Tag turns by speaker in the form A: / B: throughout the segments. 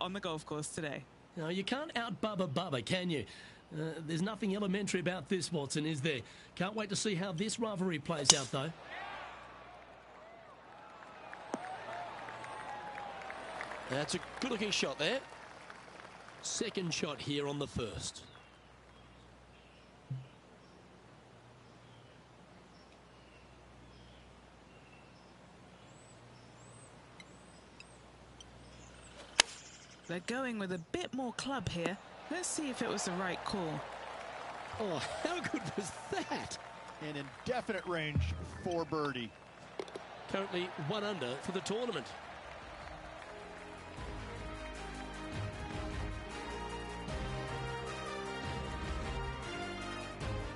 A: on the golf course today.
B: No, you can't out-Bubba Bubba, can you? There's nothing elementary about this, Watson, is there? Can't wait to see how this rivalry plays out, though.
C: That's a good-looking shot there.
B: Second shot here on the first.
A: They're going with a bit more club here. Let's see if it was the right call.
C: Oh, how good was that?
D: An indefinite range for birdie.
B: Currently 1 under for the tournament.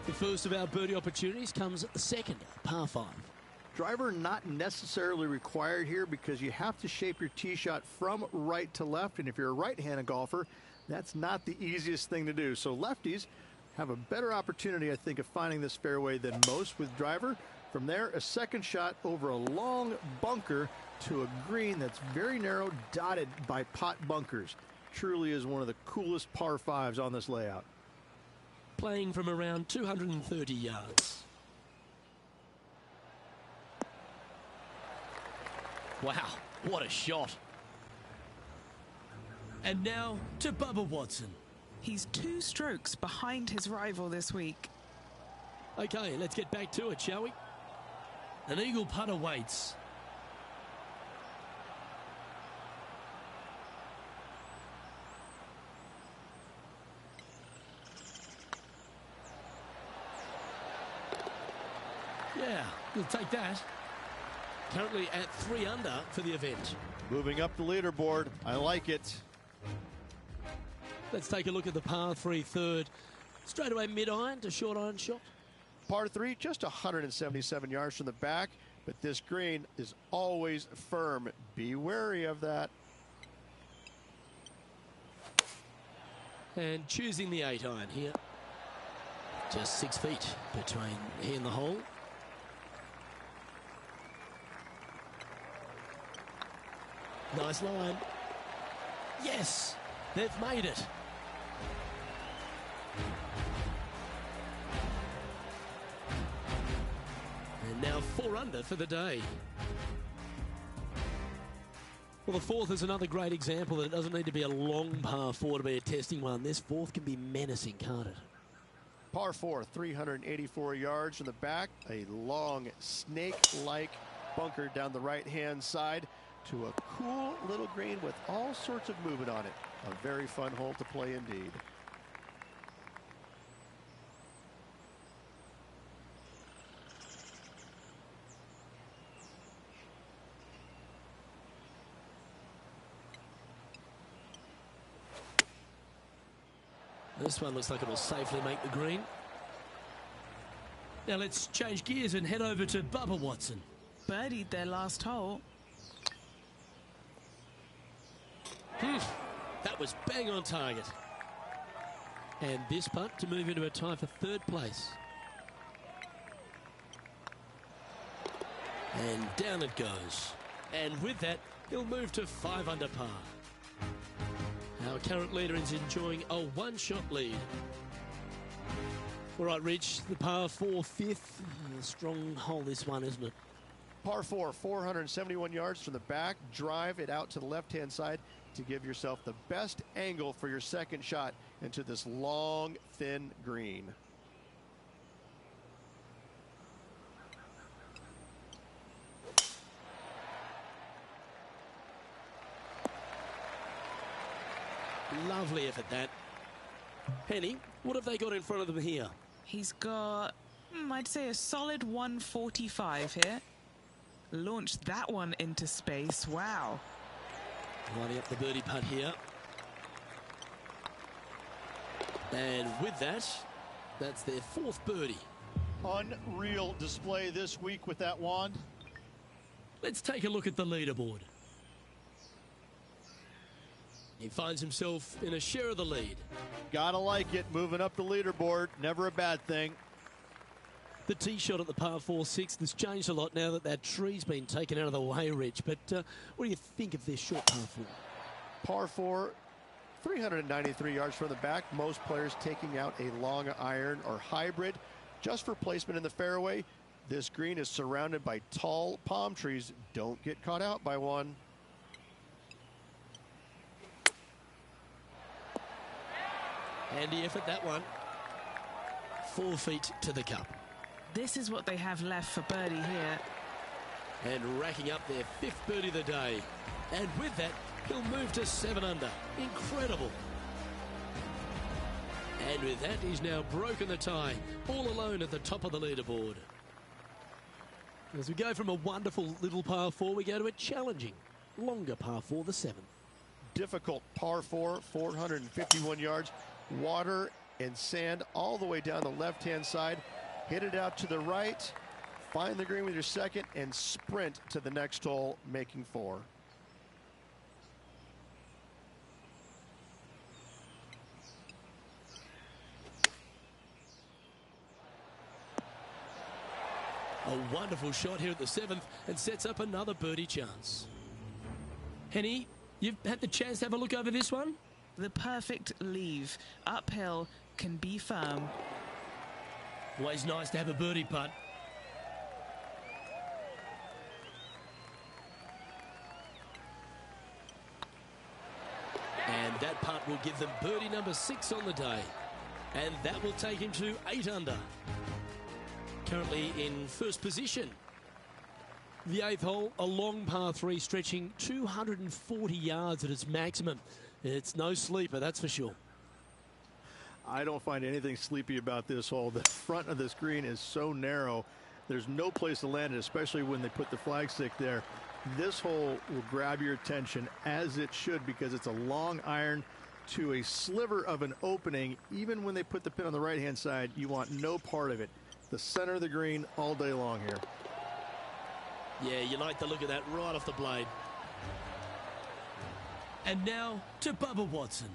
B: The first of our birdie opportunities comes at the second, par 5.
D: Driver not necessarily required here because you have to shape your tee shot from right to left, and if you're a right-handed golfer, that's not the easiest thing to do. So lefties have a better opportunity, I think, of finding this fairway than most with driver. From there, a second shot over a long bunker to a green that's very narrow, dotted by pot bunkers. Truly is one of the coolest par 5s on this layout.
B: Playing from around 230 yards. Wow, what a shot. And now to Bubba Watson.
A: He's 2 strokes behind his rival this week.
B: Okay, let's get back to it, shall we? An eagle putt awaits. Yeah, we'll take that. Currently at 3 under for the event.
D: Moving up the leaderboard. I like it.
B: Let's take a look at the par 3 third. Straight away mid-iron to short iron shot.
D: Par 3, just 177 yards from the back, but this green is always firm. Be wary of that.
B: And choosing the 8 iron here. Just 6 feet between he and the hole. Nice line. Yes, they've made it. And now 4 under for the day. Well, the fourth is another great example that it doesn't need to be a long par 4 to be a testing one. This fourth can be menacing, can't it?
D: Par 4, 384 yards from the back. A long snake-like bunker down the right-hand side to a cool little green with all sorts of movement on it. A very fun hole to play indeed.
B: This one looks like it will safely make the green. Now let's change gears and head over to Bubba Watson.
A: Birdied their last hole.
B: That was bang on target. And this putt to move into a tie for 3rd place. And down it goes. And with that, he'll move to 5 under par. Our current leader is enjoying a 1-shot lead. All right, Rich, the par 4 fifth. A strong hole this one, isn't it?
D: Par 4, 471 yards from the back. Drive it out to the left-hand side to give yourself the best angle for your second shot into this long, thin green.
B: Lovely effort, that. Penny, what have they got in front of them here?
A: He's got, I'd say, a solid 145 here. Launched that one into space. Wow.
B: Lining up the birdie putt here. And with that, that's their 4th birdie.
D: Unreal display this week with that wand.
B: Let's take a look at the leaderboard. He finds himself in a share of the lead.
D: Gotta like it, moving up the leaderboard, never a bad thing.
B: The tee shot at the par 4 6th has changed a lot now that that tree's been taken out of the way, Rich. But what do you think of this short par 4?
E: Par 4, 393 yards from the back. Most players taking out a long iron or hybrid just for placement in the fairway. This green is surrounded by tall palm trees. Don't get caught out by one.
B: Handy effort, that one. 4 feet to the cup.
A: This is what they have left for birdie here.
B: And racking up their 5th birdie of the day. And with that, he'll move to 7 under. Incredible. And with that, he's now broken the tie, all alone at the top of the leaderboard. As we go from a wonderful little par 4, we go to a challenging, longer par 4, the 7th.
E: Difficult par 4, 451 yards. Water and sand all the way down the left-hand side. Hit it out to the right. Find the green with your second and sprint to the next hole, making 4.
B: A wonderful shot here at the 7th and sets up another birdie chance. Henny, you've had the chance to have a look over this one?
A: The perfect leave. Uphill, can be firm.
B: Always nice to have a birdie putt. And that putt will give them birdie number 6 on the day. And that will take him to 8 under. Currently in first position. The 8th hole, a long par 3 stretching 240 yards at its maximum. It's no sleeper, that's for sure.
D: I don't find anything sleepy about this hole. The front of this green is so narrow. There's no place to land it, especially when they put the flag stick there. This hole will grab your attention, as it should, because it's a long iron to a sliver of an opening. Even when they put the pin on the right-hand side, you want no part of it. The center of the green all day long here.
B: Yeah, you like the look of that right off the blade. And now to Bubba Watson.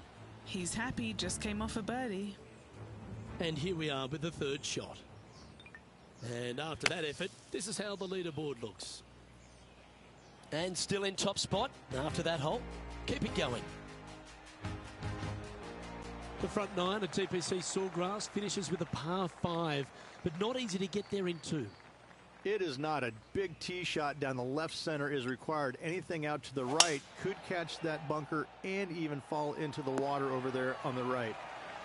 A: He's happy, just came off a birdie.
B: And here we are with the 3rd shot. And after that effort, this is how the leaderboard looks. And still in top spot after that hole. Keep it going. The front 9 at TPC Sawgrass finishes with a par 5, but not easy to get there in 2.
D: It is not. A big tee shot down the left center is required. Anything out to the right could catch that bunker and even fall into the water over there on the right.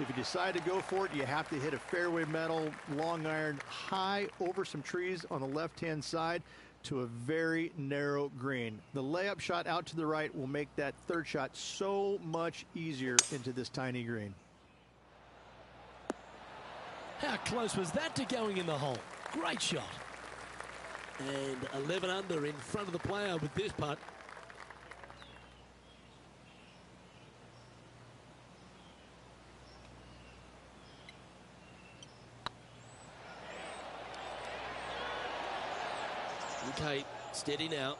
D: If you decide to go for it, you have to hit a fairway metal long iron high over some trees on the left-hand side to a very narrow green. The layup shot out to the right will make that 3rd shot so much easier into this tiny green.
B: How close was that to going in the hole? Great shot. And 11 under in front of the player with this putt. Okay, steady now.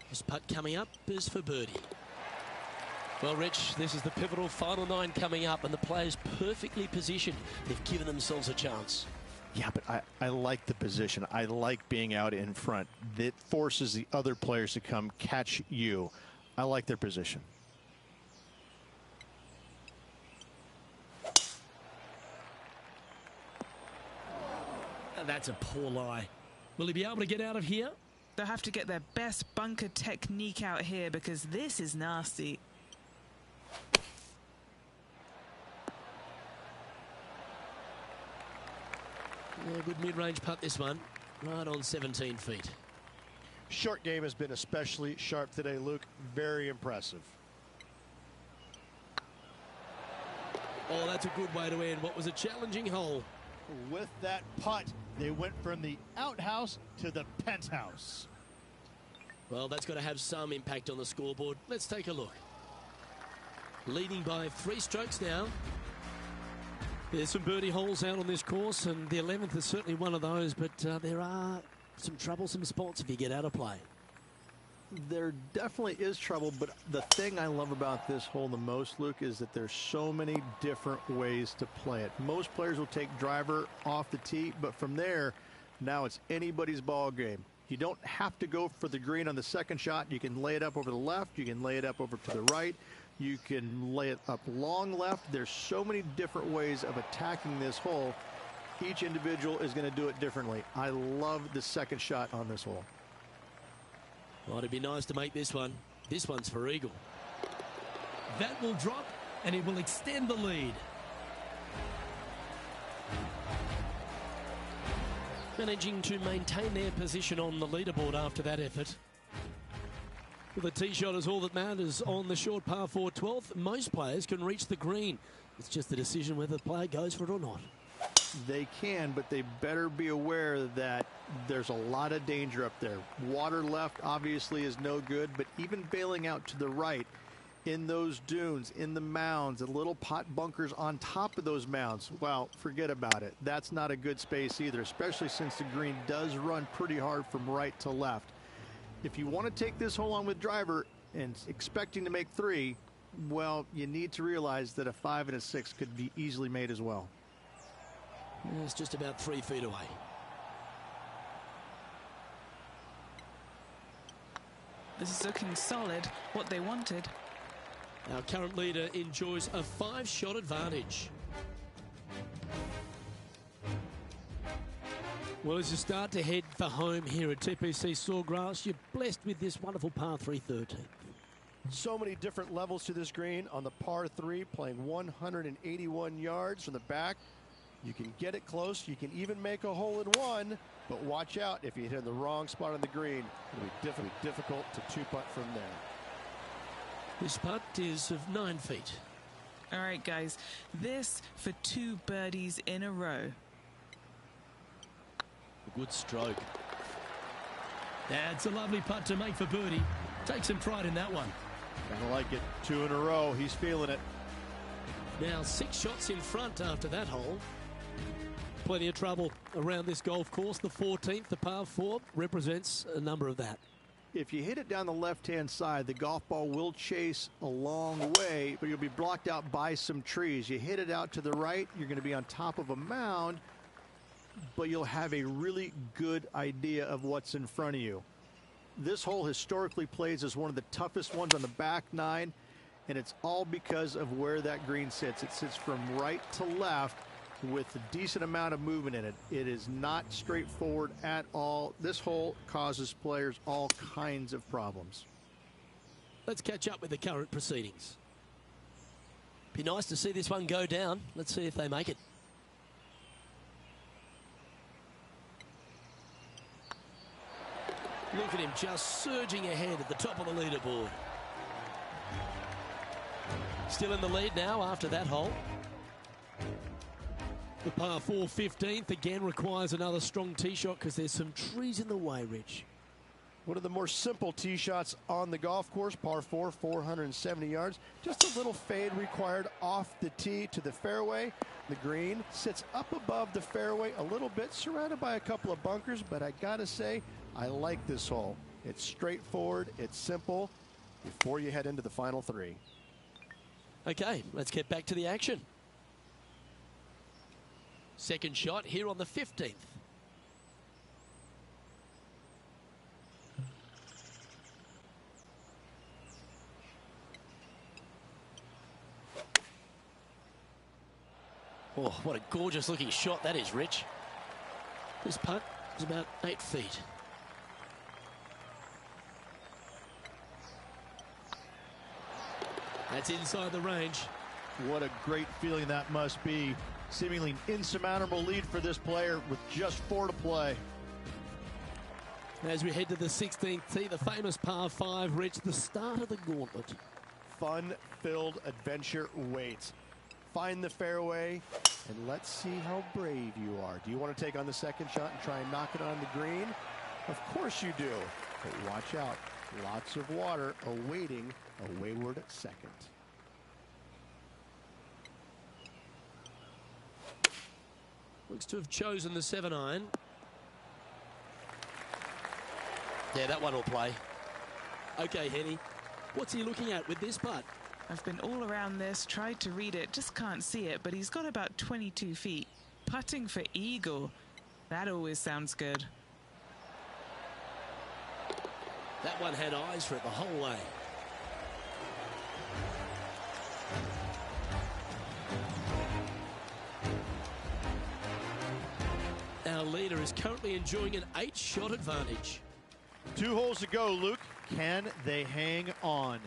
B: This putt coming up is for birdie. Well, Rich, this is the pivotal final 9 coming up, and the players perfectly positioned. They've given themselves a chance.
E: Yeah, but I like the position. I like being out in front. That forces the other players to come catch you. I like their position.
B: And that's a poor lie. Will he be able to get out of here?
A: They'll have to get their best bunker technique out here because this is nasty.
B: Yeah, good mid-range putt this one. Right on 17 feet.
E: Short game has been especially sharp today, Luke. Very impressive.
B: Oh, that's a good way to end what was a challenging hole.
E: With that putt, they went from the outhouse to the penthouse.
B: Well, that's got to have some impact on the scoreboard. Let's take a look. Leading by 3 strokes now. There's some birdie holes out on this course, and the 11th is certainly one of those, but there are some troublesome spots if you get out of play.
D: There definitely is trouble, but the thing I love about this hole the most, Luke, is that there's so many different ways to play it. Most players will take driver off the tee, but from there, now it's anybody's ball game. You don't have to go for the green on the second shot. You can lay it up over the left. You can lay it up over to the right. You can lay it up long left. There's so many different ways of attacking this hole. Each individual is going to do it differently. I love the second shot on this hole.
B: Well, it'd be nice to make this one. This one's for eagle. That will drop, and it will extend the lead. Managing to maintain their position on the leaderboard after that effort. Well, the tee shot is all that matters on the short par 4 12th. Most players can reach the green. It's just a decision whether the player goes for it or not.
D: They can, but they better be aware that there's a lot of danger up there. Water left obviously is no good, but even bailing out to the right in those dunes, in the mounds, and little pot bunkers on top of those mounds, well, forget about it. That's not a good space either, especially since the green does run pretty hard from right to left. If you want to take this hole on with driver and expecting to make 3, well, you need to realize that a 5 and a 6 could be easily made as well.
B: It's just about 3 feet away.
A: This is looking solid, what they wanted.
B: Our current leader enjoys a 5-shot advantage. Well, as you start to head for home here at TPC Sawgrass, you're blessed with this wonderful par 3 13th.
E: So many different levels to this green on the par 3, playing 181 yards from the back. You can get it close. You can even make a hole in one, but watch out if you hit in the wrong spot on the green. It'll be difficult to 2-putt from there.
B: This putt is of 9 feet.
A: All right, guys, this for 2 birdies in a row.
B: A good stroke. That's a lovely putt to make for birdie. Take some pride in that one.
E: I like it. 2 in a row. He's feeling it.
B: Now 6 shots in front after that hole. Plenty of trouble around this golf course. The 14th, the par 4, represents a number of that.
D: If you hit it down the left-hand side, the golf ball will chase a long way, but you'll be blocked out by some trees. You hit it out to the right, you're going to be on top of a mound, but you'll have a really good idea of what's in front of you. This hole historically plays as one of the toughest ones on the back 9, and it's all because of where that green sits. It sits from right to left with a decent amount of movement in it. It is not straightforward at all. This hole causes players all kinds of problems.
B: Let's catch up with the current proceedings. Be nice to see this one go down. Let's see if they make it. Look at him just surging ahead at the top of the leaderboard. Still in the lead now after that hole. The par 4 15th again requires another strong tee shot because there's some trees in the way, Rich.
E: One of the more simple tee shots on the golf course, par 4, 470 yards. Just a little fade required off the tee to the fairway. The green sits up above the fairway a little bit, surrounded by a couple of bunkers, but I gotta say, I like this hole. It's straightforward, it's simple, before you head into the final 3.
B: Okay, let's get back to the action. Second shot here on the 15th. Oh, what a gorgeous looking shot that is, Rich. This putt is about 8 feet. That's inside the range.
E: What a great feeling that must be. Seemingly insurmountable lead for this player with just 4 to play.
B: As we head to the 16th tee, the famous par 5, Rich, the start of the gauntlet.
E: Fun-filled adventure waits. Find the fairway, and let's see how brave you are. Do you want to take on the second shot and try and knock it on the green? Of course you do, but watch out. Lots of water awaiting a wayward second.
B: Looks to have chosen the 7-iron. Yeah, that one will play. Okay, Henny, what's he looking at with this putt?
A: I've been all around this, tried to read it, just can't see it, but he's got about 22 feet. Putting for eagle. That always sounds good.
B: That one had eyes for it the whole way. Our leader is currently enjoying an 8-shot advantage.
E: 2 holes to go, Luke. Can they hang on?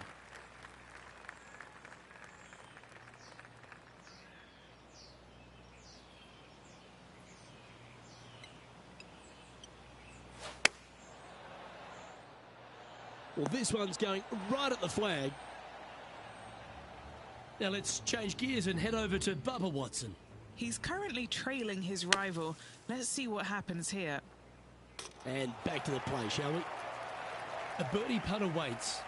B: Well, this one's going right at the flag. Now let's change gears and head over to Bubba Watson.
A: He's currently trailing his rival. Let's see what happens here.
B: And back to the play, shall we? A birdie putt awaits.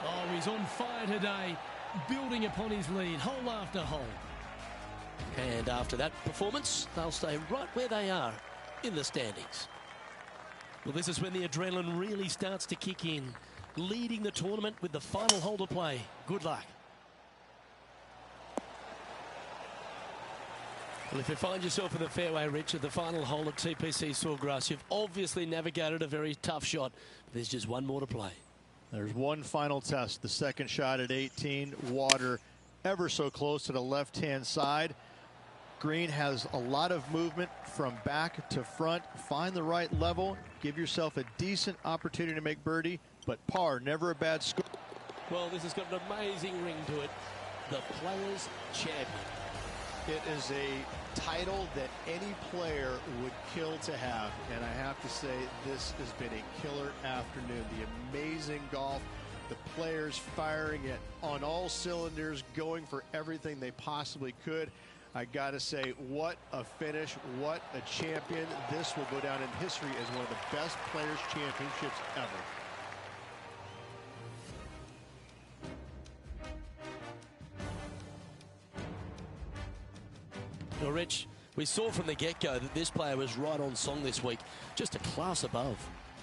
B: Oh, he's on fire today, building upon his lead, hole after hole. And after that performance, they'll stay right where they are in the standings. Well, this is when the adrenaline really starts to kick in, leading the tournament with the final hole to play. Good luck. Well, if you find yourself in the fairway, Rich, at the final hole at TPC Sawgrass, you've obviously navigated a very tough shot. But there's just one more to play.
E: There's one final test. The second shot at 18. Water ever so close to the left-hand side. Green has a lot of movement from back to front. Find the right level. Give yourself a decent opportunity to make birdie. But par, never a bad score.
B: Well, this has got an amazing ring to it. The Players' Champion.
E: It is a title that any player would kill to have. And I have to say, this has been a killer afternoon. The amazing golf. The players firing it on all cylinders, going for everything they possibly could. I got to say, what a finish, what a champion. This will go down in history as one of the best Players' Championships ever.
B: Well, Rich, we saw from the get-go that this player was right on song this week, just a class above.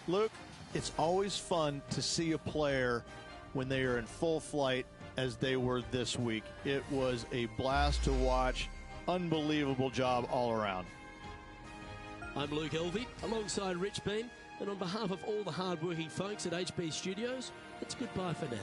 E: Luke, it's always fun to see a player when they are in full flight as they were this week. It was a blast to watch. Unbelievable job all around.
B: I'm Luke Elvey, alongside Rich Beam, and on behalf of all the hard-working folks at HB Studios, it's goodbye for now.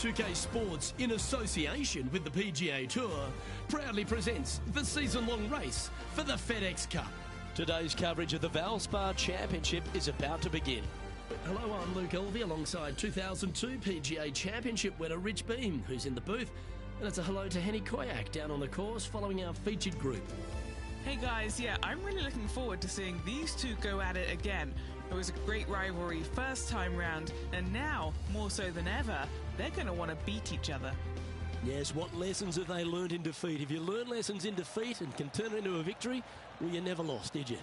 B: 2K Sports, in association with the PGA Tour, proudly presents the season-long race for the FedEx Cup.
C: Today's coverage of the Valspar Championship is about to begin.
B: Hello, I'm Luke Elvey alongside 2002 PGA Championship winner Rich Beem, who's in the booth. And it's a hello to Henny Koyak down on the course following our featured group.
A: Hey guys, yeah, I'm really looking forward to seeing these two go at it again. It was a great rivalry first time round, and now, more so than ever, they're going to want to beat each other.
B: Yes, what lessons have they learned in defeat? If you learn lessons in defeat and can turn it into a victory, well, you never lost, did you?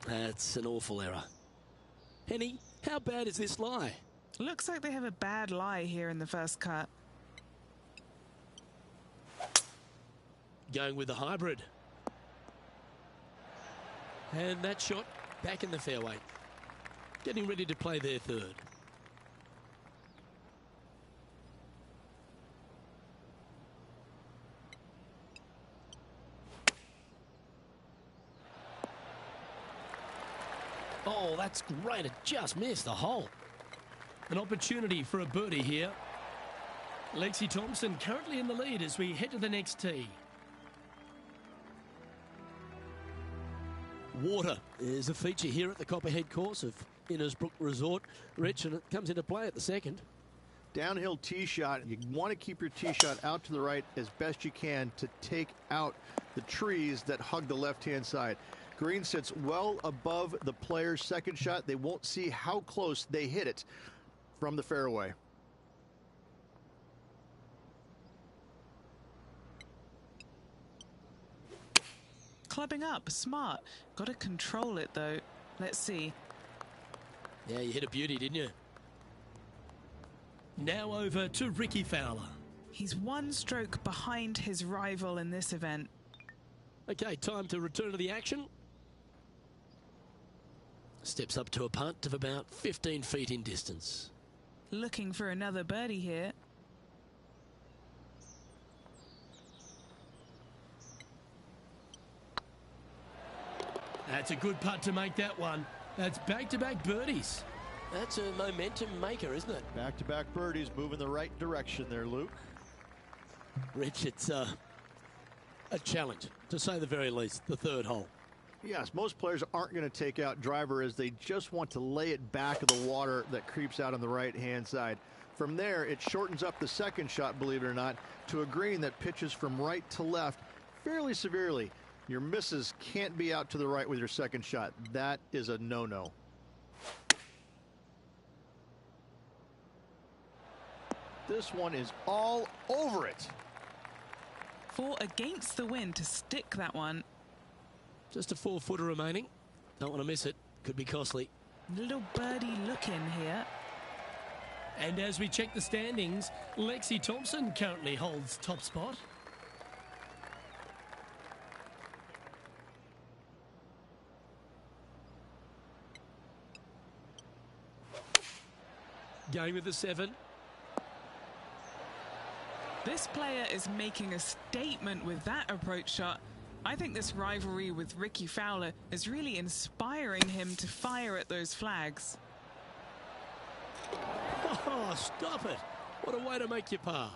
B: That's an awful error. Henny, how bad is this lie?
A: Looks like they have a bad lie here in the first cut.
B: Going with the hybrid. And that shot back in the fairway. Getting ready to play their third. Oh, that's great. It just missed the hole. An opportunity for a birdie here. Lexi Thompson currently in the lead as we head to the next tee. Water is a feature here at the Copperhead course of Innisbrook Resort, Rich, and it comes into play at the second.
D: Downhill tee shot. You want to keep your tee shot out to the right as best you can to take out the trees that hug the left-hand side. Green sits well above the player's second shot. They won't see how close they hit it from the fairway.
A: Clubbing up, smart. Got to control it though. Let's see.
B: Yeah, you hit a beauty, didn't you? Now over to Ricky Fowler.
A: He's one stroke behind his rival in this event.
B: Okay, time to return to the action. Steps up to a punt of about 15 feet in distance.
A: Looking for another birdie here.
B: That's a good putt to make that one. That's back-to-back birdies.
C: That's a momentum maker, isn't it?
E: Back-to-back birdies, moving the right direction there, Luke.
B: Rich, it's a challenge, to say the very least, the third hole.
D: Yes, most players aren't going to take out driver as they just want to lay it back of the water that creeps out on the right-hand side. From there, it shortens up the second shot, believe it or not, to a green that pitches from right to left fairly severely. Your misses can't be out to the right with your second shot. That is a no-no. This one is all over it.
A: 4 against the wind to stick that one.
B: Just a 4-footer remaining. Don't want to miss it. Could be costly.
A: Little birdie look in here.
B: And as we check the standings, Lexi Thompson currently holds top spot. Going with the 7.
A: This player is making a statement with that approach shot. I think this rivalry with Ricky Fowler is really inspiring him to fire at those flags.
B: Oh, stop it. What a way to make your par.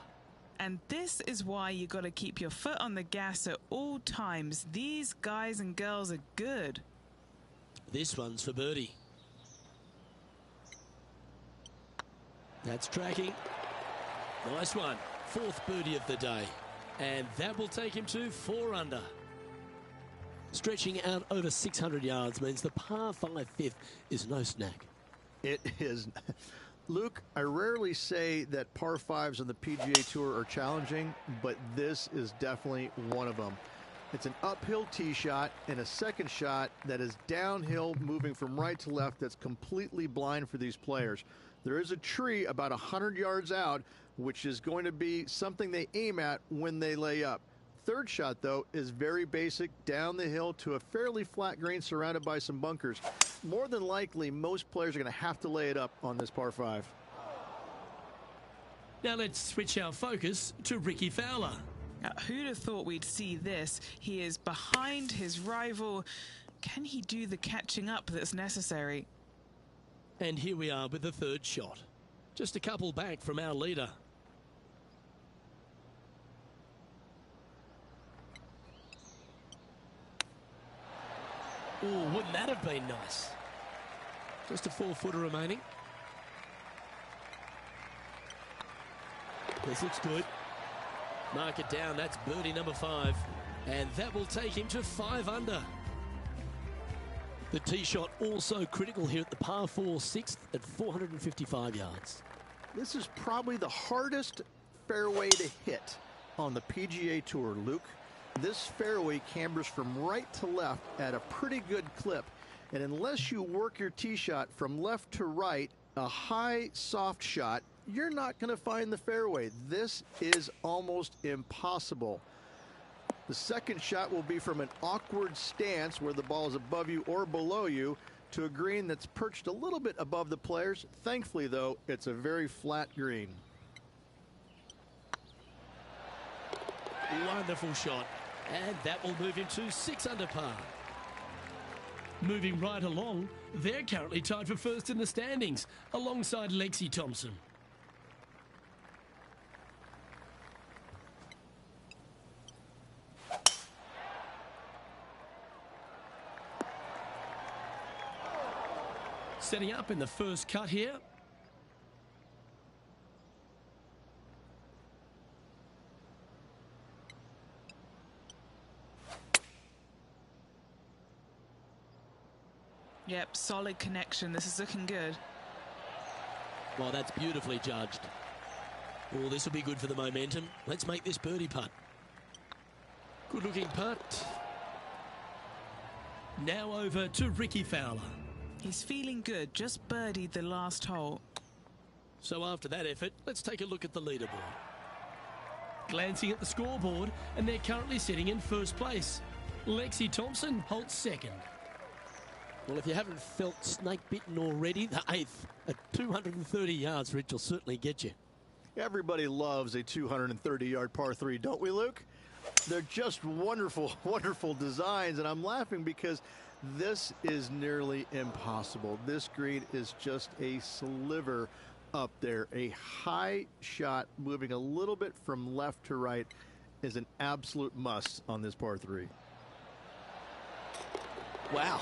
A: And this is why you got to keep your foot on the gas at all times. These guys and girls are good.
B: This one's for birdie. That's tracking. Nice one. 4th birdie of the day. And that will take him to 4 under. Stretching out over 600 yards means the par 5 5th is no snack.
D: It is. Luke, I rarely say that par 5s on the PGA Tour are challenging, but this is definitely one of them. It's an uphill tee shot and a second shot that is downhill, moving from right to left, that's completely blind for these players. There is a tree about 100 yards out, which is going to be something they aim at when they lay up. third shot, though, is very basic, down the hill to a fairly flat green surrounded by some bunkers. More than likely, most players are going to have to lay it up on this par 5.
B: Now let's switch our focus to Rickie Fowler.
A: Now, who'd have thought we'd see this? He is behind his rival. Can he do the catching up that's necessary?
B: And here we are with the third shot. Just a couple back from our leader. Oh, wouldn't that have been nice? Just a 4-footer remaining. This looks good. Mark it down. That's birdie number 5. And that will take him to 5 under. The tee shot also critical here at the par 4 6th at 455 yards.
D: This is probably the hardest fairway to hit on the PGA Tour, Luke. This fairway cambers from right to left at a pretty good clip. And unless you work your tee shot from left to right, a high, soft shot, you're not going to find the fairway. This is almost impossible. The second shot will be from an awkward stance where the ball is above you or below you to a green that's perched a little bit above the players. Thankfully, though, it's a very flat green.
B: Wonderful shot. And that will move him to 6 under par. Moving right along, they're currently tied for first in the standings, alongside Lexi Thompson. Setting up in the first cut here.
A: Yep, solid connection. This is looking good.
B: Well, that's beautifully judged. Oh, this will be good for the momentum. Let's make this birdie putt. Good looking putt. Now over to Rickie Fowler.
A: He's feeling good, just birdied the last hole.
B: So after that effort, let's take a look at the leaderboard. Glancing at the scoreboard, and they're currently sitting in first place. Lexi Thompson holds second. Well, if you haven't felt snake bitten already, the 8th at 230 yards, Rich, will certainly get you.
D: Everybody loves a 230-yard par 3, don't we, Luke? They're just wonderful, wonderful designs, and I'm laughing because this is nearly impossible. This green is just a sliver up there. A high shot moving a little bit from left to right is an absolute must on this par 3.
B: Wow.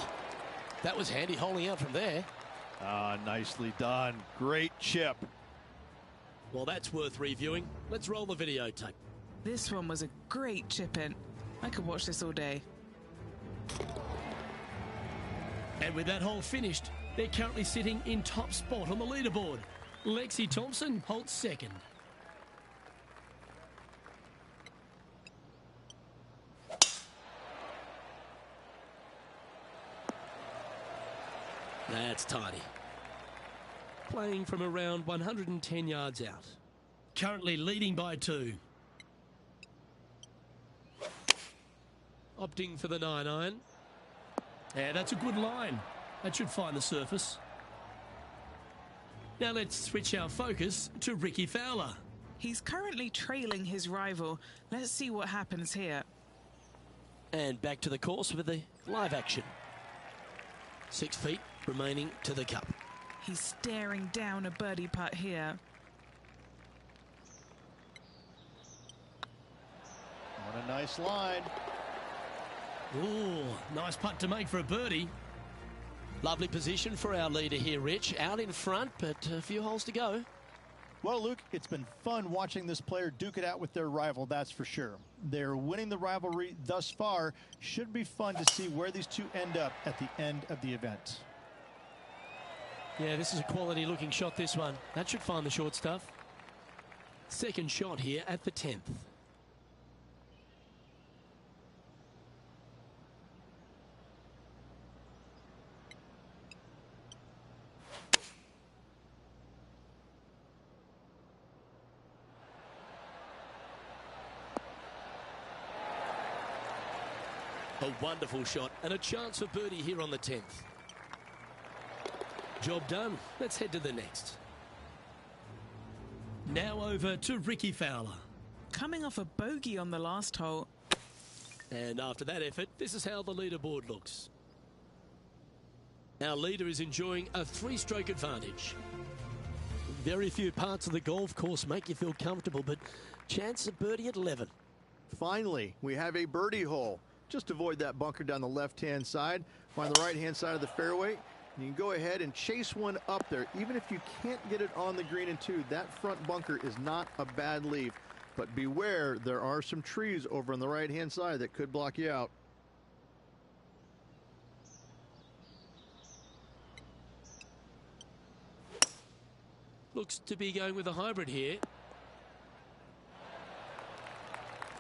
B: That was handy holding out from there.
E: Nicely done. Great chip.
B: Well, that's worth reviewing. Let's roll the videotape.
A: This one was a great chip in. I could watch this all day.
B: And with that hole finished, they're currently sitting in top spot on the leaderboard. Lexi Thompson holds second. That's tidy. Playing from around 110 yards out. Currently leading by 2. Opting for the 9-iron. Yeah, that's a good line. That should find the surface. Now let's switch our focus to Rickie Fowler.
A: He's currently trailing his rival. Let's see what happens here.
B: And back to the course with the live action. 6 feet remaining to the cup.
A: He's staring down a birdie putt here.
E: What a nice line.
B: Ooh, nice putt to make for a birdie. Lovely position for our leader here, Rich. Out in front, but a few holes to go.
F: Well, Luke, it's been fun watching this player duke it out with their rival, that's for sure. They're winning the rivalry thus far. Should be fun to see where these two end up at the end of the event.
B: Yeah, this is a quality looking shot, this one. That should find the short stuff. Second shot here at the 10th. A wonderful shot and a chance for birdie here on the 10th. Job done. Let's head to the next. Now over to Rickie Fowler.
A: Coming off a bogey on the last hole.
B: And after that effort, this is how the leaderboard looks. Our leader is enjoying a 3-stroke advantage. Very few parts of the golf course make you feel comfortable, but chance of birdie at 11.
D: Finally, we have a birdie hole. Just avoid that bunker down the left-hand side. Find the right-hand side of the fairway. You can go ahead and chase one up there. Even if you can't get it on the green in 2, that front bunker is not a bad leave. But beware, there are some trees over on the right-hand side that could block you out.
B: Looks to be going with a hybrid here.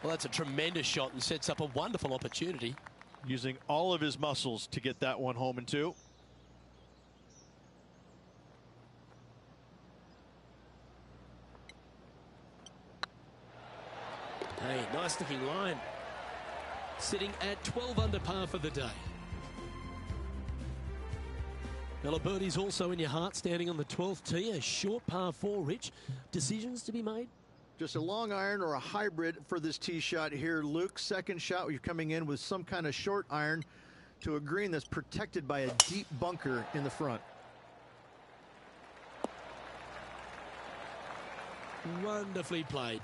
B: Well, that's a tremendous shot and sets up a wonderful opportunity.
F: Using all of his muscles to get that one home in 2.
B: Hey, nice looking line. Sitting at 12 under par for the day. Well, a birdie's also in your heart, standing on the 12th tee. A short par 4, Rich. Decisions to be made?
D: Just a long iron or a hybrid for this tee shot here, Luke. Second shot, you're coming in with some kind of short iron to a green that's protected by a deep bunker in the front.
B: Wonderfully played.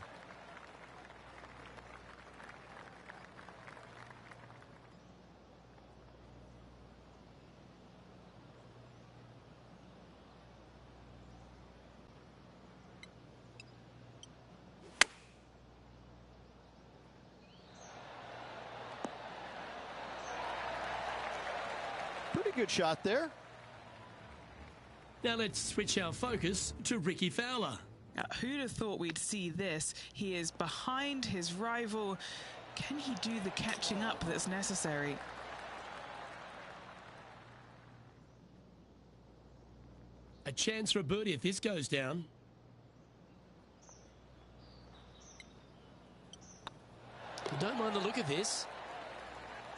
F: Pretty good shot there.
B: Now let's switch our focus to Rickie Fowler.
A: Who'd have thought we'd see this? He is behind his rival. Can he do the catching up that's necessary?
B: A chance for a birdie if this goes down. Don't mind the look of this.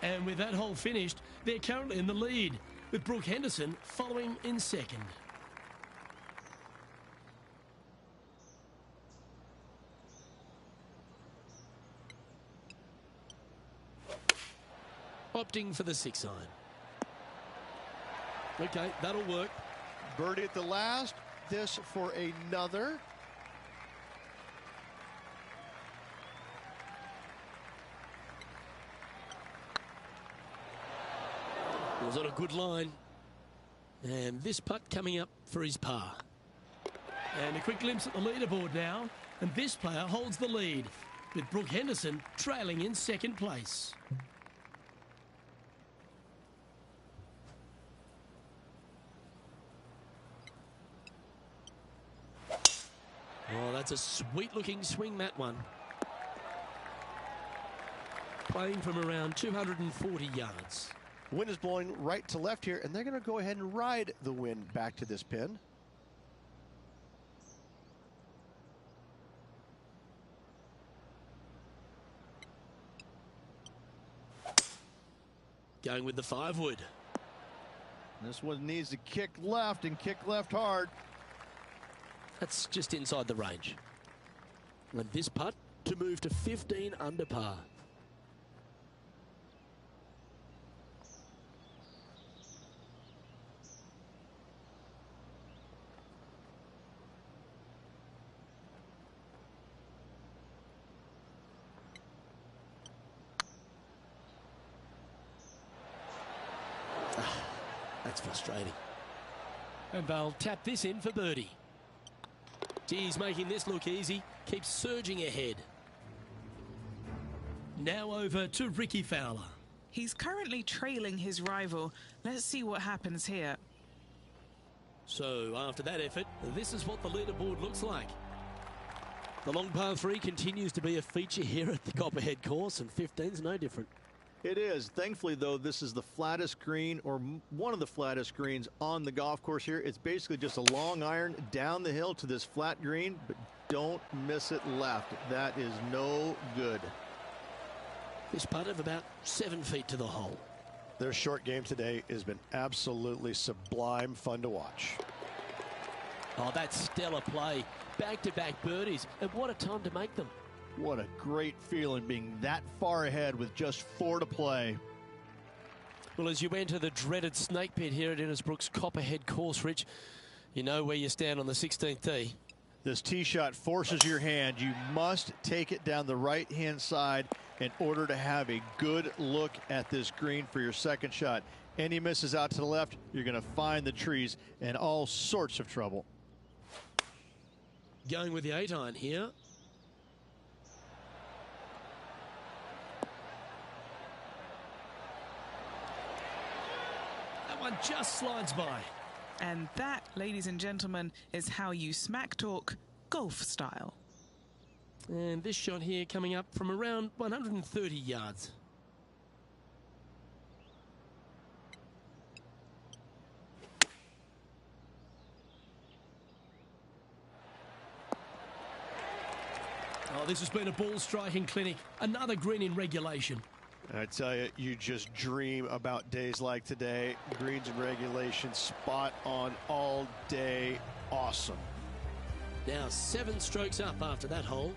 B: And with that hole finished, they're currently in the lead, with Brooke Henderson following in second. Opting for the 6 iron. Okay, that'll work.
E: Birdie at the last. This for another.
B: Was on a good line. And this putt coming up for his par. And a quick glimpse at the leaderboard now. And this player holds the lead, with Brooke Henderson trailing in second place. Oh, that's a sweet-looking swing, that one. Playing from around 240 yards.
E: Wind is blowing right to left here, and they're going to go ahead and ride the wind back to this pin.
B: Going with the 5-wood.
F: This one needs to kick left and kick left hard.
B: That's just inside the range. And this putt to move to 15 under par. That's frustrating. And they'll tap this in for birdie. He's making this look easy. Keeps surging ahead. Now over to Rickie Fowler.
A: He's currently trailing his rival. Let's see what happens here.
B: So after that effort, this is what the leaderboard looks like. The long par 3 continues to be a feature here at the Copperhead course, and 15's no different.
D: It is. Thankfully, though, this is the flattest green, or one of the flattest greens on the golf course here. It's basically just a long iron down the hill to this flat green, but don't miss it left. That is no good.
B: This putt of about 7 feet to the hole.
E: Their short game today has been absolutely sublime fun to watch.
B: Oh, that's stellar play. Back-to-back birdies, and what a time to make them.
F: What a great feeling being that far ahead with just 4 to play.
B: Well, as you enter the dreaded snake pit here at Innisbrook's Copperhead course, Rich, you know where you stand on the 16th tee.
F: This tee shot forces your hand. You must take it down the right-hand side in order to have a good look at this green for your second shot. Any misses out to the left, you're going to find the trees in all sorts of trouble.
B: Going with the 8-iron here. That one just slides by.
A: And that, ladies and gentlemen, is how you smack talk golf style.
B: And this shot here coming up from around 130 yards. Oh, this has been a ball striking clinic. Another green in regulation.
E: I tell you, you just dream about days like today. Greens and regulation, spot on all day. Awesome.
B: Now 7 strokes up after that hole.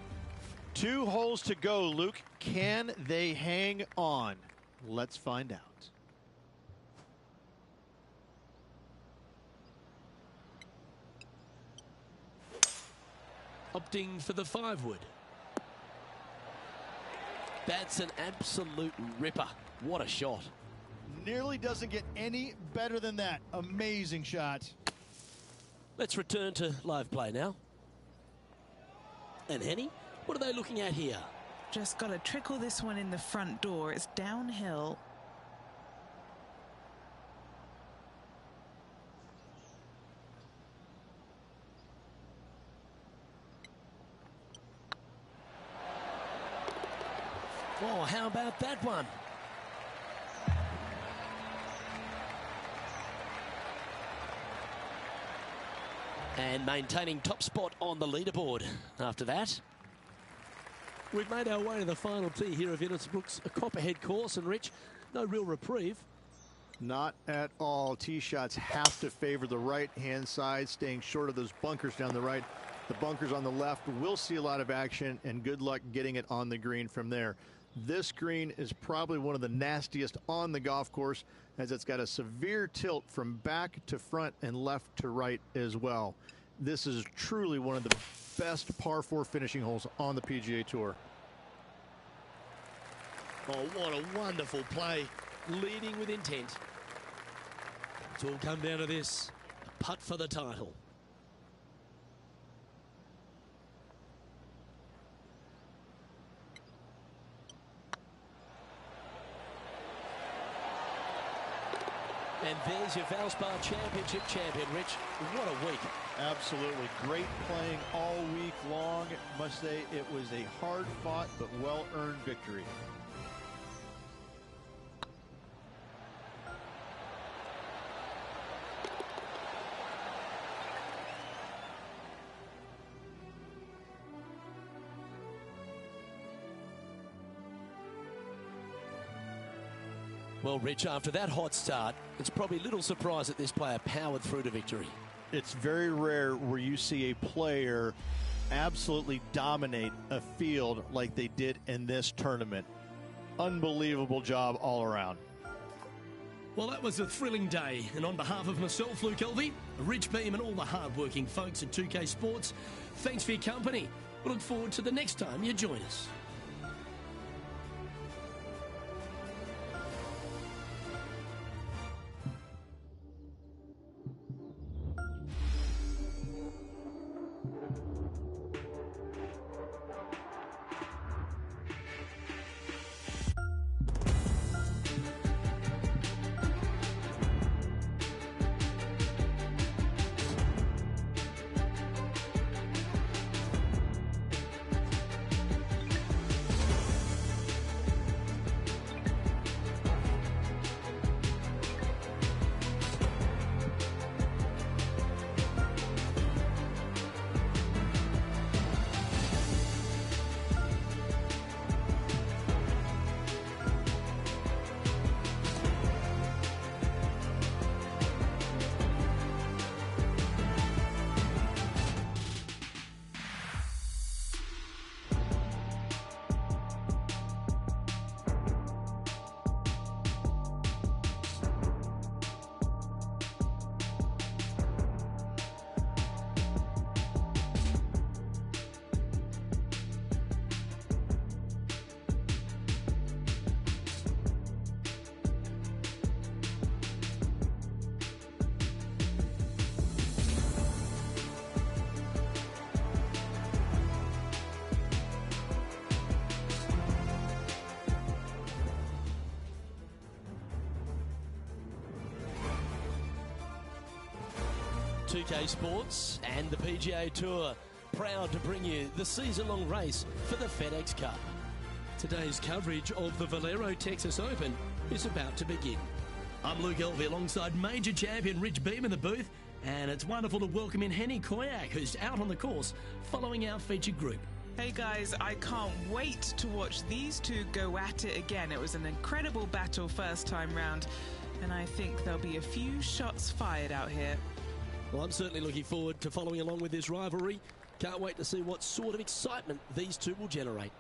F: 2 holes to go, Luke. Can they hang on? Let's find out.
B: Opting for the 5-wood. That's an absolute ripper. What a shot.
F: Nearly doesn't get any better than that. Amazing shot.
B: Let's return to live play now. And Henny, what are they looking at here?
A: Just got to trickle this one in the front door. It's downhill.
B: Oh, how about that one? And maintaining top spot on the leaderboard after that. We've made our way to the final tee here of Innisbrook's Copperhead course, and Rich, no real reprieve.
D: Not at all. Tee shots have to favor the right-hand side, staying short of those bunkers down the right. The bunkers on the left will see a lot of action, and good luck getting it on the green from there. This green is probably one of the nastiest on the golf course, as it's got a severe tilt from back to front and left to right as well. This is truly one of the best par 4 finishing holes on the PGA Tour.
B: Oh, what a wonderful play. Leading with intent. It's all come down to this. A putt for the title. And there's your Valspar Championship champion, Rich. What a week.
F: Absolutely. Great playing all week long. Must say it was a hard-fought but well-earned victory.
B: Well, Rich, after that hot start, it's probably little surprise that this player powered through to victory.
F: It's very rare where you see a player absolutely dominate a field like they did in this tournament. Unbelievable job all around.
B: Well, that was a thrilling day, and on behalf of myself, Luke Elvey, Rich Beam, and all the hard-working folks at 2K Sports, thanks for your company. We look forward to the next time you join us. 2K Sports and the PGA Tour, proud to bring you the season-long race for the FedEx Cup. Today's coverage of the Valero Texas Open is about to begin. I'm Luke Elvey alongside major champion Rich Beem in the booth, and it's wonderful to welcome in Henny Koyak, who's out on the course following our featured group.
A: Hey guys, I can't wait to watch these two go at it again. It was an incredible battle first time round, and I think there'll be a few shots fired out here.
B: Well, I'm certainly looking forward to following along with this rivalry. Can't wait to see what sort of excitement these two will generate.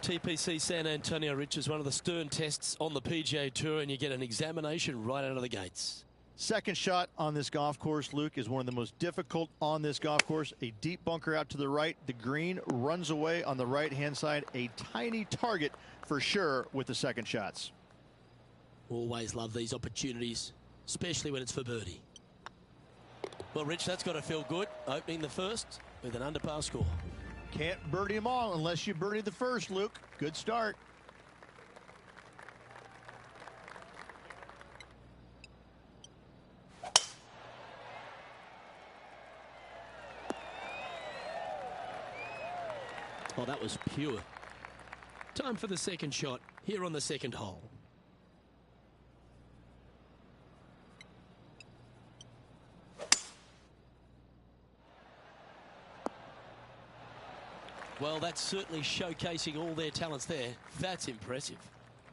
B: TPC San Antonio, Rich, is one of the stern tests on the PGA Tour, and you get an examination right out of the gates.
F: Second shot on this golf course, Luke, is one of the most difficult on this golf course. A deep bunker out to the right. The green runs away on the right-hand side. A tiny target for sure with the second shots.
B: Always love these opportunities, especially when it's for birdie. Well, Rich, that's got to feel good, opening the first with an under-par score.
F: Can't birdie them all unless you birdie the first, Luke. Good start.
B: Oh, that was pure. Time for the second shot here on the second hole. Well, that's certainly showcasing all their talents there. That's impressive.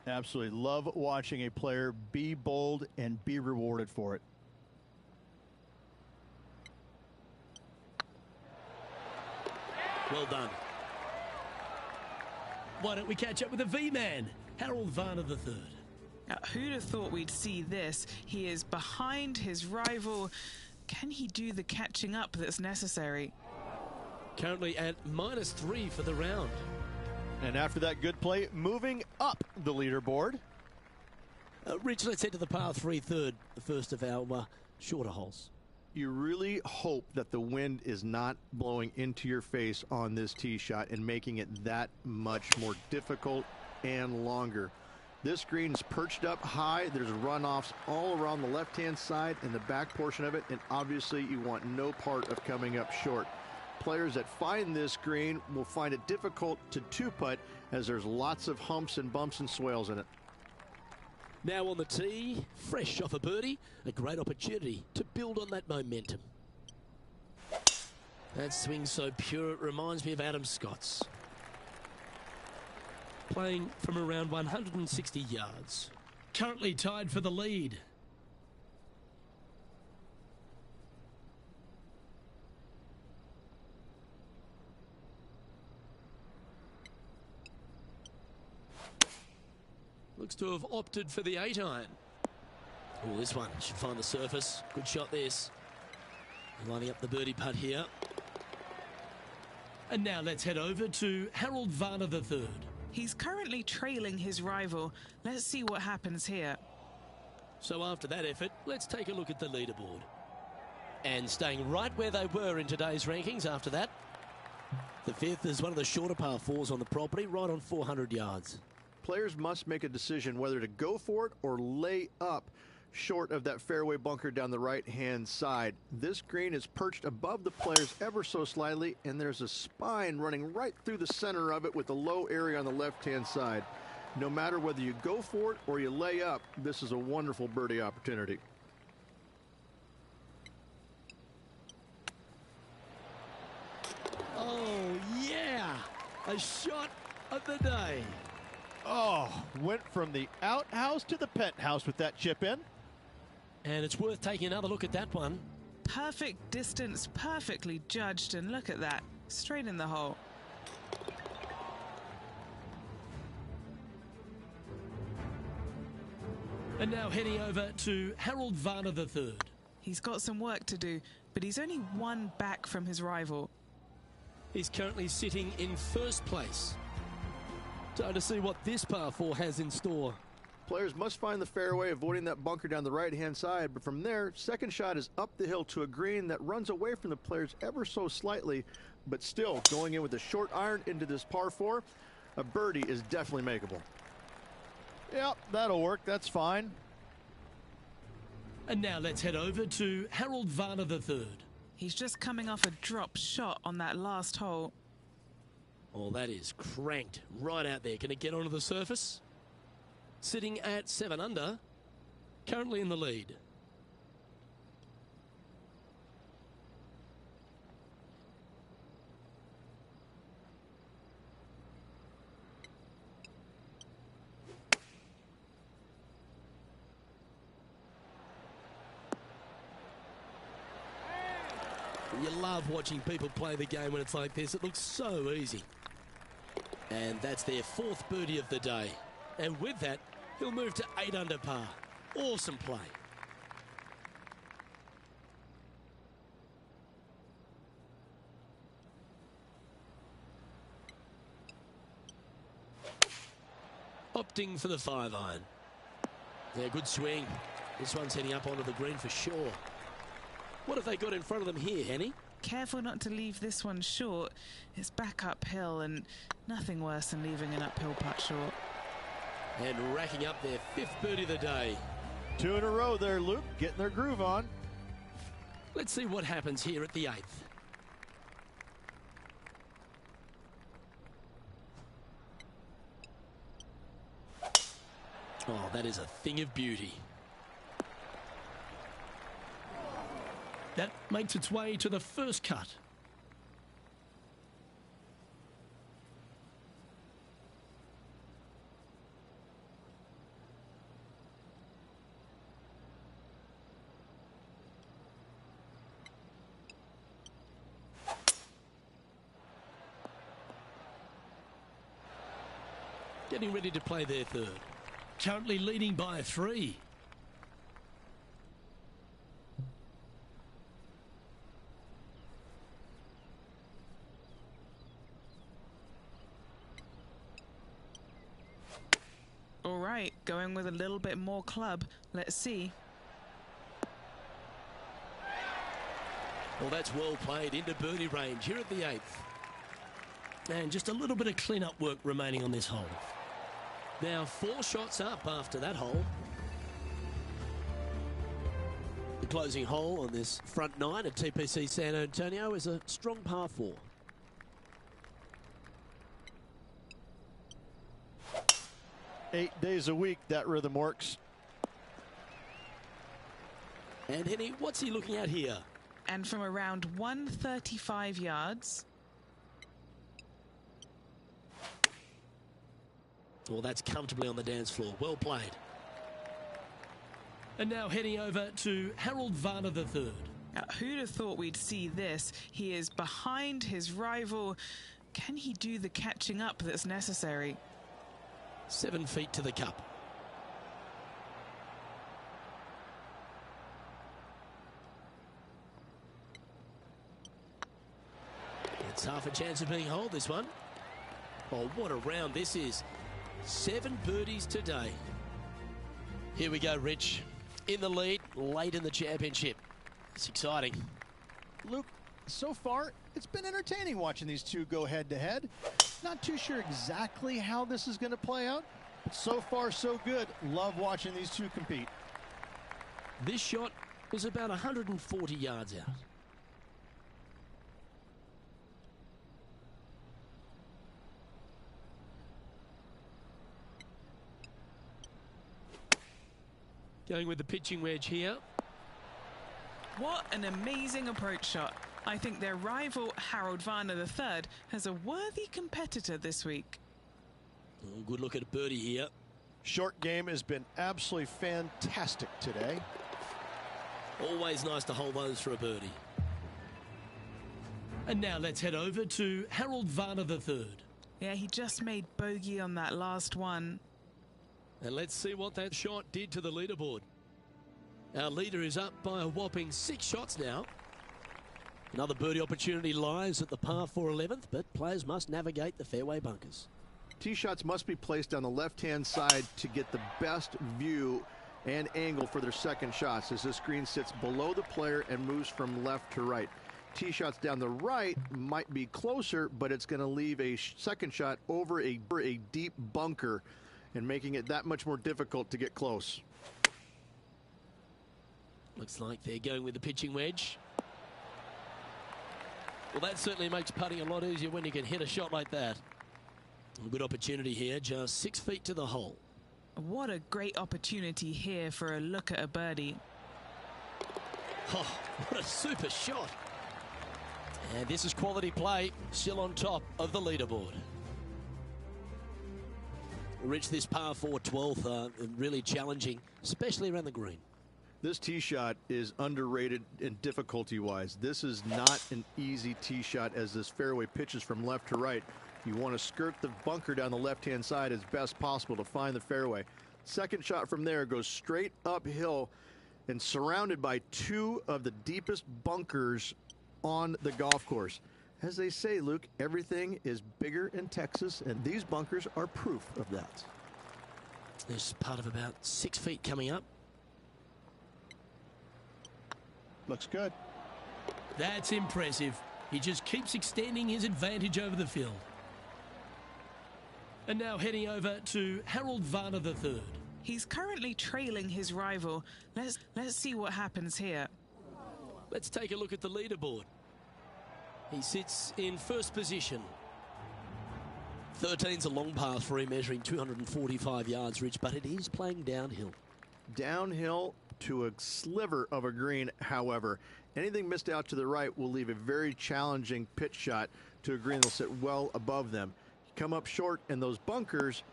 F: Absolutely. Love watching a player be bold and be rewarded for it.
B: Well done. Why don't we catch up with the V-Man, Harold Varner III.
A: Now, who'd have thought we'd see this? He is behind his rival. Can he do the catching up that's necessary?
B: Currently at -3 for the round.
F: And after that good play, moving up the leaderboard.
B: Rich, let's head to the par 3 third, the first of our shorter holes.
D: You really hope that the wind is not blowing into your face on this tee shot and making it that much more difficult and longer. This green is perched up high. There's runoffs all around the left-hand side and the back portion of it, and obviously you want no part of coming up short. Players that find this green will find it difficult to two-putt as there's lots of humps and bumps and swales in it.
B: Now on the tee, fresh off a birdie, a great opportunity to build on that momentum. That swing so pure, it reminds me of Adam Scott's. Playing from around 160 yards. Currently tied for the lead. Looks to have opted for the 8-iron. Oh, this one should find the surface. Good shot this. Lining up the birdie putt here. And now let's head over to Harold Varner III.
A: He's currently trailing his rival. Let's see what happens here.
B: So after that effort, let's take a look at the leaderboard. And staying right where they were in today's rankings after that. The fifth is one of the shorter par fours on the property, right on 400 yards.
D: Players must make a decision whether to go for it or lay up short of that fairway bunker down the right-hand side. This green is perched above the players ever so slightly, and there's a spine running right through the center of it with a low area on the left-hand side. No matter whether you go for it or you lay up, this is a wonderful birdie opportunity.
B: Oh, yeah! A shot of the day.
F: Oh, went from the outhouse to the penthouse with that chip in.
B: And it's worth taking another look at that one.
A: Perfect distance, perfectly judged, and look at that. Straight in the hole.
B: And now heading over to Harold Varner III.
A: He's got some work to do, but he's only one back from his rival.
B: He's currently sitting in first place. Time to see what this par 4 has in store.
D: Players must find the fairway, avoiding that bunker down the right-hand side. But from there, second shot is up the hill to a green that runs away from the players ever so slightly, but still going in with a short iron into this par 4. A birdie is definitely makeable.
F: Yep, that'll work. That's fine.
B: And now let's head over to Harold Varner III.
A: He's just coming off a drop shot on that last hole.
B: Oh, that is cranked right out there. Can it get onto the surface? Sitting at 7 under, currently in the lead. You love watching people play the game when it's like this. It looks so easy. And that's their fourth birdie of the day. And with that, he'll move to 8 under par. Awesome play. Opting for the 5-iron. Yeah, good swing. This one's heading up onto the green for sure. What have they got in front of them here, Henny?
A: Careful not to leave this one short. It's back uphill, and nothing worse than leaving an uphill putt short.
B: And racking up their 5th birdie of the day.
F: 2 in a row there, Luke, getting their groove on.
B: Let's see what happens here at the 8th. Oh, that is a thing of beauty. That makes its way to the first cut. Getting ready to play their 3rd. Currently leading by 3.
A: All right, going with a little bit more club. Let's see.
B: Well, that's well played into birdie range here at the 8th. And just a little bit of clean-up work remaining on this hole. Now 4 shots up after that hole. The closing hole on this front 9 at TPC San Antonio is a strong par 4.
F: Eight days a week, that rhythm works.
B: And Henny, what's he looking at here?
A: And from around 135 yards.
B: Well, that's comfortably on the dance floor. Well played. And now heading over to Harold Varner III.
A: Now, who'd have thought we'd see this? He is behind his rival. Can he do the catching up that's necessary?
B: 7 feet to the cup. It's half a chance of being whole, this one. Oh, what a round this is. 7 birdies today. Here we go, Rich. In the lead, late in the championship. It's exciting.
F: Luke, so far, it's been entertaining watching these two go head-to-head. Not too sure exactly how this is going to play out, but so far, so good. Love watching these two compete.
B: This shot was about 140 yards out. Going with the pitching wedge here.
A: What an amazing approach shot. I think their rival, Harold Varner III, has a worthy competitor this week.
B: Oh, good look at a birdie here.
E: Short game has been absolutely fantastic today.
B: Always nice to hold those for a birdie. And now let's head over to Harold Varner III.
A: Yeah, he just made bogey on that last one.
B: And let's see what that shot did to the leaderboard. Our leader is up by a whopping 6 shots now. Another birdie opportunity lies at the par 4 11th, but players must navigate the fairway bunkers.
D: Tee shots must be placed on the left-hand side to get the best view and angle for their second shots, as this green sits below the player and moves from left to right. Tee shots down the right might be closer, but it's going to leave a second shot over a deep bunker and making it that much more difficult to get close.
B: Looks like they're going with the pitching wedge. Well, that certainly makes putting a lot easier when you can hit a shot like that. A good opportunity here, just 6 feet to the hole.
A: What a great opportunity here for a look at a birdie.
B: Oh, what a super shot. And this is quality play, still on top of the leaderboard. Rich, this par 4 12th, really challenging, especially around the green.
D: This tee shot is underrated in difficulty-wise. This is not an easy tee shot as this fairway pitches from left to right. You want to skirt the bunker down the left-hand side as best possible to find the fairway. Second shot from there goes straight uphill and surrounded by 2 of the deepest bunkers on the golf course. As they say, Luke, everything is bigger in Texas, and these bunkers are proof of that.
B: There's part of about 6 feet coming up.
F: Looks good.
B: That's impressive. He just keeps extending his advantage over the field. And now heading over to Harold Varner III.
A: He's currently trailing his rival. Let's see what happens here.
B: Let's take a look at the leaderboard. He sits in first position. 13's a long par for him, measuring 245 yards, Rich, but it is playing downhill.
D: Downhill to a sliver of a green, however. Anything missed out to the right will leave a very challenging pitch shot to a green that'll sit well above them. You come up short in those bunkers,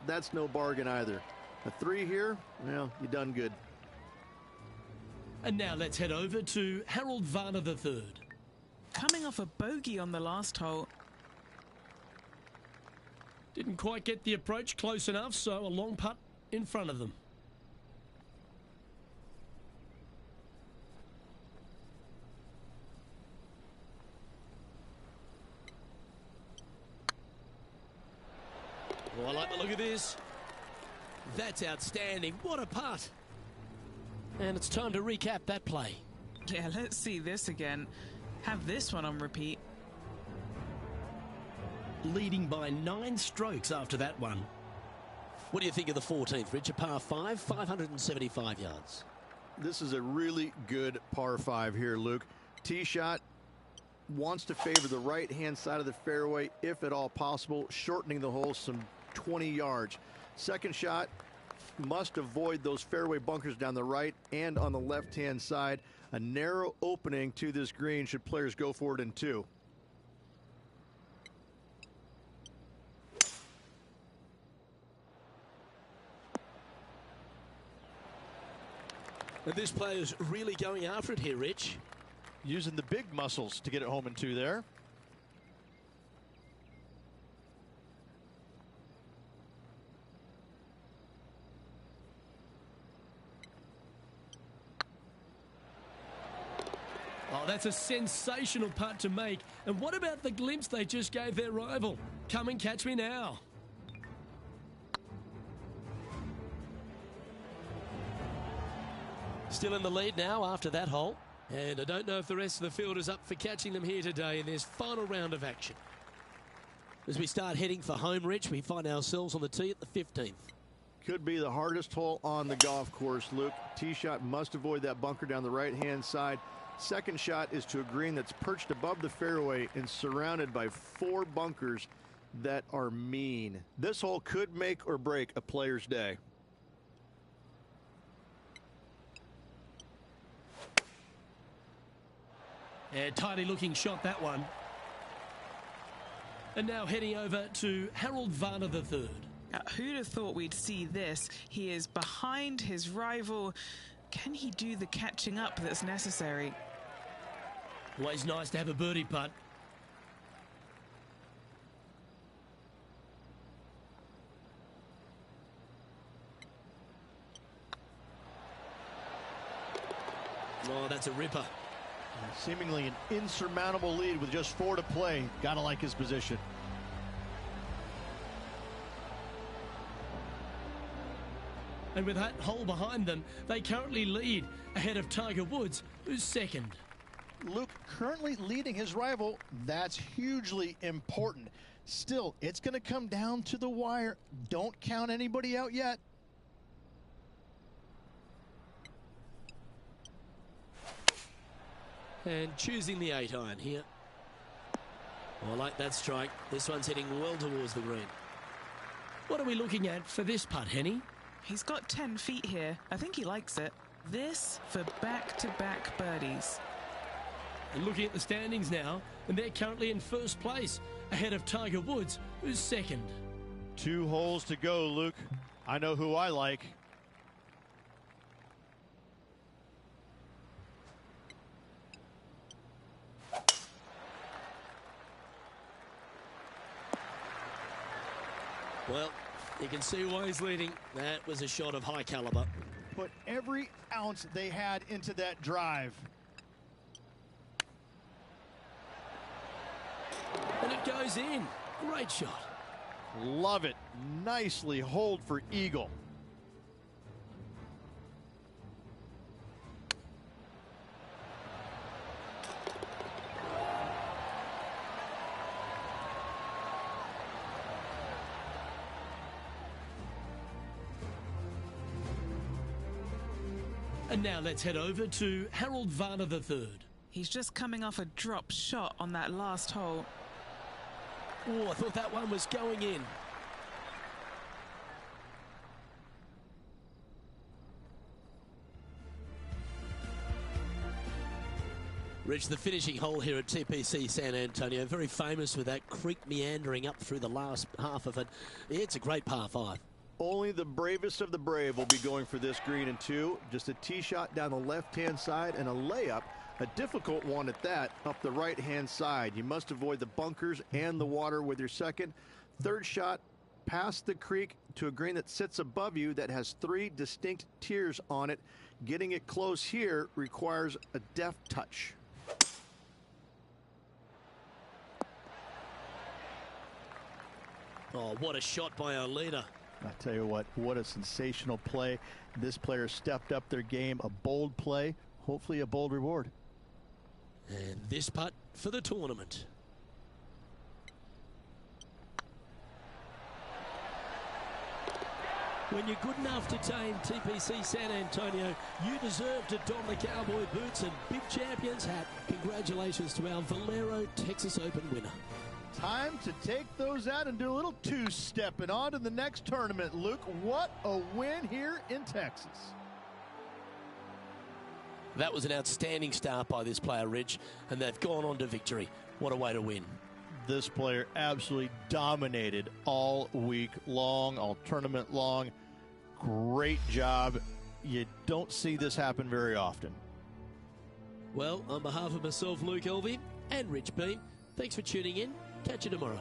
D: that's no bargain either. A 3 here, well, you done good.
B: And now let's head over to Harold Varner III.
A: Coming off a bogey on the last hole.
B: Didn't quite get the approach close enough, so a long putt in front of them. Oh, I like the look of this. That's outstanding. What a putt. And it's time to recap that play.
A: Yeah, let's see this again. Have this one on repeat.
B: Leading by 9 strokes after that one. What do you think of the 14th, Rich? A par 5, 575 yards.
D: This is a really good par 5 here, Luke. Tee shot wants to favor the right-hand side of the fairway, if at all possible, shortening the hole some 20 yards. Second shot must avoid those fairway bunkers down the right and on the left-hand side. A narrow opening to this green should players go for it in 2.
B: And this player's really going after it here, Rich.
F: Using the big muscles to get it home in 2 there.
B: Oh, that's a sensational putt to make. And what about the glimpse they just gave their rival? Come and catch me now.
C: Still in the lead now after that hole.
B: And I don't know if the rest of the field is up for catching them here today in this final round of action.
C: As we start heading for home, Rich, we find ourselves on the tee at the 15th.
D: Could be the hardest hole on the golf course, Luke. Tee shot must avoid that bunker down the right-hand side. Second shot is to a green that's perched above the fairway and surrounded by 4 bunkers that are mean. This hole could make or break a player's day.
B: And tidy looking shot, that one. And now heading over to Harold Varner III.
A: Who'd have thought we'd see this? He is behind his rival. Can he do the catching up that's necessary?
B: Always nice to have a birdie putt. Oh, that's a ripper.
F: Seemingly an insurmountable lead with just 4 to play. Gotta like his position.
B: And with that hole behind them, they currently lead ahead of Tiger Woods, who's second.
F: Luke currently leading his rival. That's hugely important. Still, it's going to come down to the wire. Don't count anybody out yet.
B: And choosing the 8-iron here.
C: Oh, I like that strike. This one's heading well towards the green.
B: What are we looking at for this putt, Henny?
A: He's got 10 feet here. I think he likes it. This for back-to-back birdies.
B: And looking at the standings now, and they're currently in first place, ahead of Tiger Woods, who's second.
F: 2 holes to go, Luke. I know who I like.
C: Well, you can see why he's leading. That was a shot of high caliber.
F: Put every ounce they had into that drive.
B: And it goes in. Great shot.
F: Love it. Nicely holed for eagle.
B: And now let's head over to Harold Varner III.
A: He's just coming off a drop shot on that last hole.
C: Oh, I thought that one was going in. Rich, the finishing hole here at TPC San Antonio, very famous with that creek meandering up through the last half of it. It's a great par 5.
D: Only the bravest of the brave will be going for this green in 2. Just a tee shot down the left-hand side and a layup, a difficult one at that, up the right-hand side. You must avoid the bunkers and the water with your second. Third shot past the creek to a green that sits above you that has 3 distinct tiers on it. Getting it close here requires a deft touch.
C: Oh, what a shot by our leader.
F: I tell you what a sensational play. This player stepped up their game. A bold play, hopefully a bold reward.
C: And this putt for the tournament. When you're good enough to tame TPC San Antonio, you deserve to don the cowboy boots and big champions hat. Congratulations to our Valero Texas Open winner.
F: Time to take those out and do a little two-step and on to the next tournament. Luke, what a win here in Texas.
C: That was an outstanding start by this player, Rich, and they've gone on to victory. What a way to win.
F: This player absolutely dominated all week long, all tournament long. Great job. You don't see this happen very often.
C: Well, on behalf of myself, Luke Elvey, and Rich Beam, thanks for tuning in. Catch you tomorrow.